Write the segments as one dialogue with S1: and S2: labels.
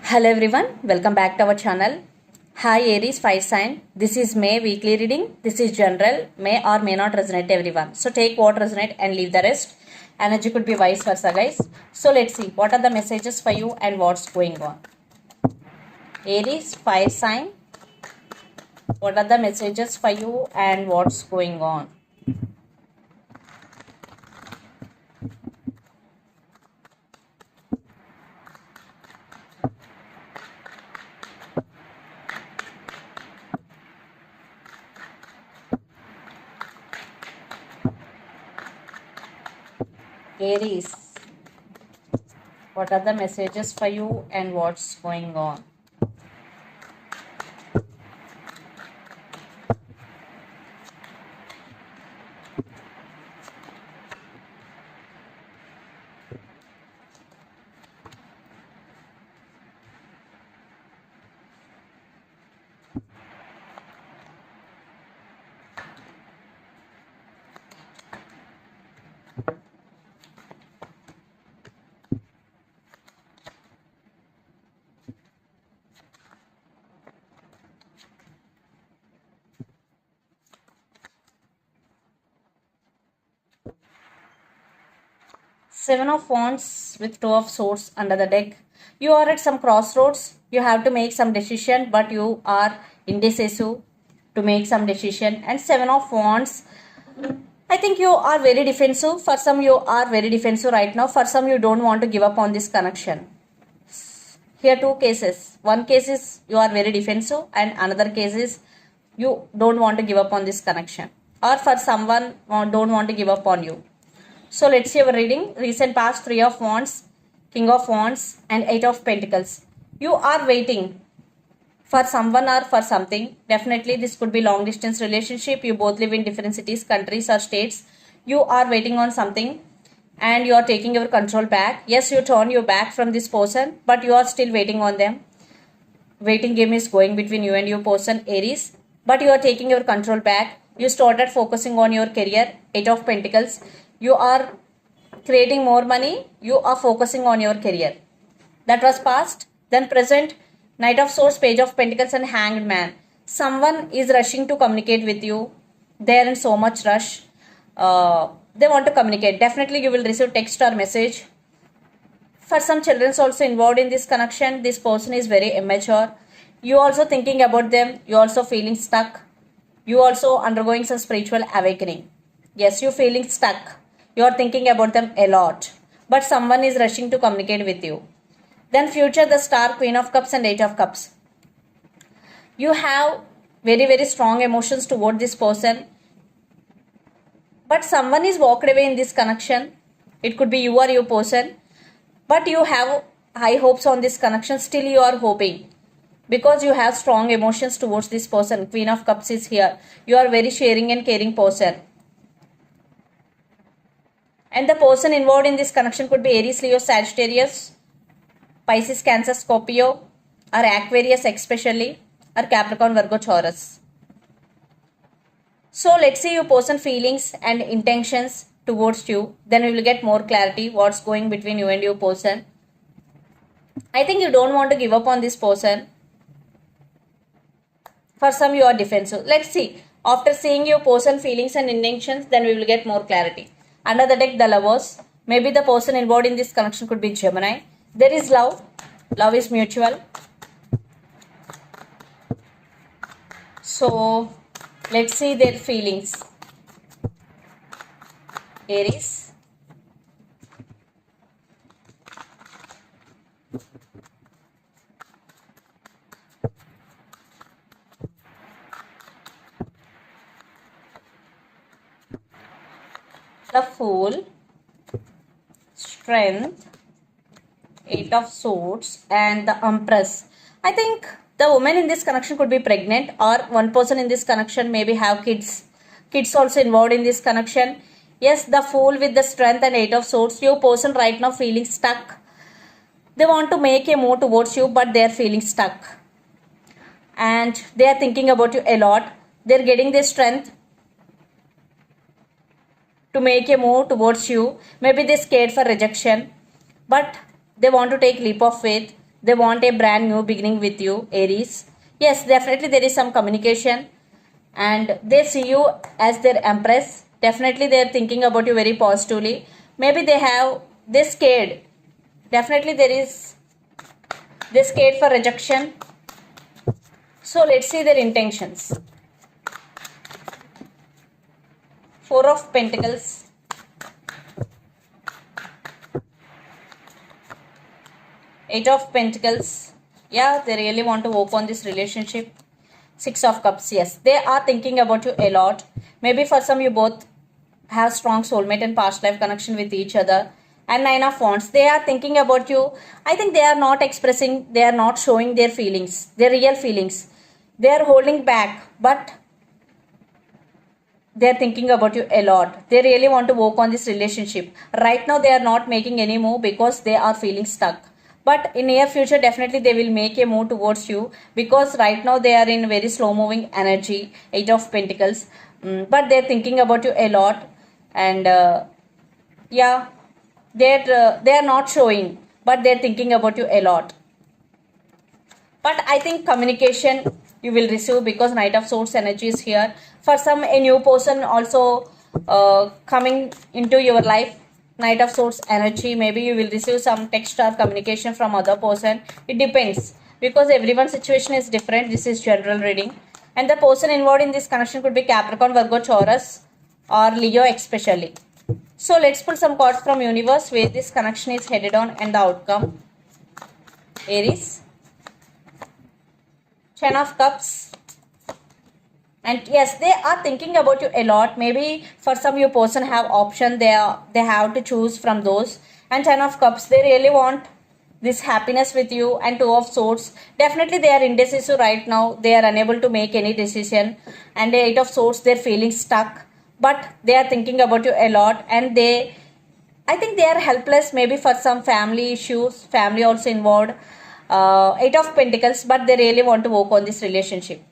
S1: Hello everyone, welcome back to our channel. Hi Aries fire sign. This is May weekly reading. This is general, may or may not resonate everyone. So take what resonate and leave the rest. Energy could be vice versa, guys. So let's see what are the messages for you and what's going on. Aries fire sign. What are the messages for you and what's going on? Aries, what are the messages for you and what's going on? Seven of Wands with Two of Swords under the deck. You are at some crossroads. You have to make some decision, but you are indecisive to make some decision. And Seven of Wands, I think you are very defensive. For some, you are very defensive right now. For some, you don't want to give up on this connection. Here, two cases. One case is you are very defensive, and another case is you don't want to give up on this connection. Or for someone, don't want to give up on you. So let's see our reading. Recent past, Three of Wands, King of Wands and Eight of Pentacles. You are waiting for someone or for something. Definitely this could be long distance relationship. You both live in different cities, countries or states. You are waiting on something and you are taking your control back. Yes, you turn your back from this person, but you are still waiting on them. Waiting game is going between you and your person, Aries, but you are taking your control back. You started focusing on your career, Eight of Pentacles. You are creating more money. You are focusing on your career. That was past. Then present, Knight of Swords, Page of Pentacles and Hanged Man. Someone is rushing to communicate with you. They are in so much rush. They want to communicate. Definitely you will receive text or message. For some children also involved in this connection, this person is very immature. You also thinking about them. You also feeling stuck. You also undergoing some spiritual awakening. Yes, you feeling stuck. You are thinking about them a lot. But someone is rushing to communicate with you. Then future, the Star, Queen of Cups and Eight of Cups. You have very strong emotions toward this person. But someone is walked away in this connection. It could be you or your person. But you have high hopes on this connection. Still you are hoping. Because you have strong emotions towards this person. Queen of Cups is here. You are very sharing and caring person. And the person involved in this connection could be Aries, Leo, Sagittarius, Pisces, Cancer, Scorpio, or Aquarius especially, or Capricorn, Virgo, Taurus. So let's see your person feelings and intentions towards you. Then we will get more clarity what's going between you and your person. I think you don't want to give up on this person. For some you are defensive. Let's see. After seeing your person feelings and intentions, then we will get more clarity. Under the deck, the Lovers. Maybe the person involved in this connection could be Gemini. There is love. Love is mutual. So, let's see their feelings. Aries. The Fool, Strength, Eight of Swords and the Empress. I think the woman in this connection could be pregnant or one person in this connection maybe have kids. Kids also involved in this connection. Yes, the Fool with the Strength and Eight of Swords. Your person right now feeling stuck. They want to make a move towards you but they are feeling stuck. And they are thinking about you a lot. They are getting their strength to make a move towards you. Maybe they're scared for rejection, but they want to take leap of faith. They want a brand new beginning with you, Aries. Yes, definitely there is some communication, and they see you as their empress. Definitely they are thinking about you very positively. Maybe they scared. Definitely they scared for rejection. So let's see their intentions. Four of Pentacles, Eight of Pentacles. Yeah, they really want to work on this relationship. Six of Cups. Yes, they are thinking about you a lot. Maybe for some you both have strong soulmate and past life connection with each other. And Nine of Wands. They are thinking about you. I think they are not expressing, they are not showing their feelings, their real feelings. They are holding back, but they are thinking about you a lot. They really want to work on this relationship. Right now they are not making any move because they are feeling stuck. But in near future definitely they will make a move towards you, because right now they are in very slow moving energy, Eight of Pentacles. But they're thinking about you a lot, and yeah, they are not showing, but they're thinking about you a lot. But I think communication you will receive, because Knight of Swords energy is here. For some, a new person also coming into your life. Knight of Swords energy, maybe you will receive some text or communication from other person. It depends, because everyone's situation is different. This is general reading, and the person involved in this connection could be Capricorn, Virgo, Taurus, or Leo especially. So let's pull some cards from universe where this connection is headed on and the outcome. Aries, Ten of Cups. And yes, they are thinking about you a lot. Maybe for some you person have option, they have to choose from those. And Ten of Cups, they really want this happiness with you. And Two of Swords, definitely they are indecisive right now. They are unable to make any decision. And the Eight of Swords, they're feeling stuck, but they are thinking about you a lot. And I think they are helpless, maybe for some family issues, family also involved. Eight of Pentacles, but they really want to work on this relationship.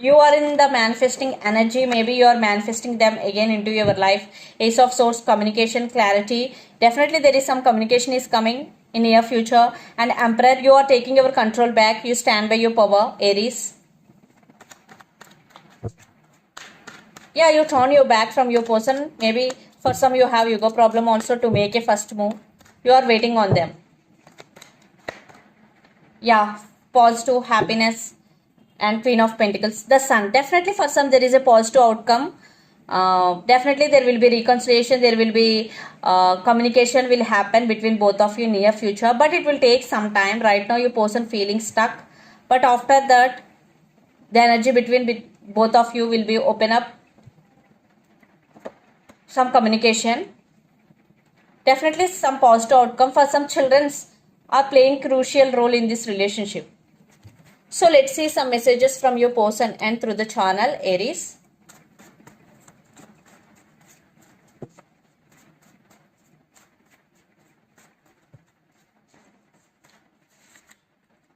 S1: You are in the manifesting energy. Maybe you are manifesting them again into your life. Ace of Swords, communication, clarity. Definitely there is some communication is coming in near future. And Emperor, you are taking your control back. You stand by your power, Aries. Yeah, you turn your back from your person. Maybe for some you have ego problem also to make a first move. You are waiting on them. Yeah, positive, happiness. And Queen of Pentacles, the Sun. Definitely for some there is a positive outcome. Definitely there will be reconciliation, there will be communication will happen between both of you in near future, but it will take some time. Right now your person feeling stuck, but after that the energy between both of you will be open up, some communication. Definitely some positive outcome. For some, children are playing crucial role in this relationship. So let's see some messages from your person and through the channel, Aries.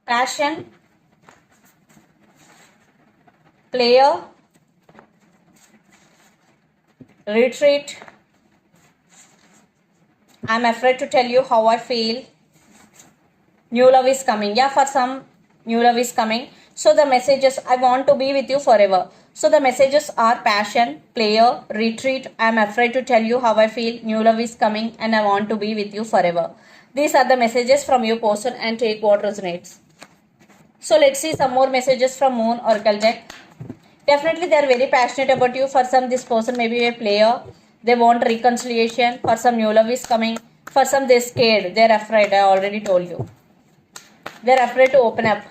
S1: Passion, player, retreat. I'm afraid to tell you how I feel. New love is coming. Yeah, for some, new love is coming. So the messages, I want to be with you forever. So the messages are passion, player, retreat. I am afraid to tell you how I feel. New love is coming and I want to be with you forever. These are the messages from your person, and take what resonates. So let's see some more messages from Moon Oracle deck. Definitely they are very passionate about you. For some, this person may be a player. They want reconciliation. For some, new love is coming. For some, they're scared. They're afraid. I already told you. They're afraid to open up.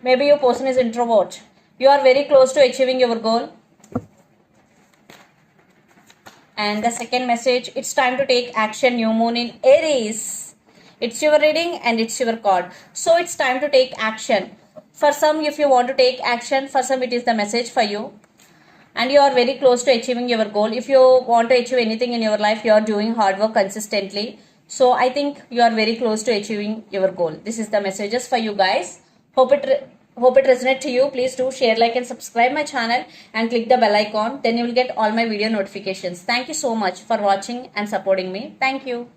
S1: Maybe your person is introvert. You are very close to achieving your goal. And the second message, it's time to take action. New moon in Aries. It's your reading and it's your card. So it's time to take action. For some, if you want to take action, for some it is the message for you. And you are very close to achieving your goal. If you want to achieve anything in your life, you are doing hard work consistently. So I think you are very close to achieving your goal. This is the messages for you guys. Hope it resonate to you. Please do share, like, and subscribe my channel and click the bell icon. Then you will get all my video notifications. Thank you so much for watching and supporting me. Thank you.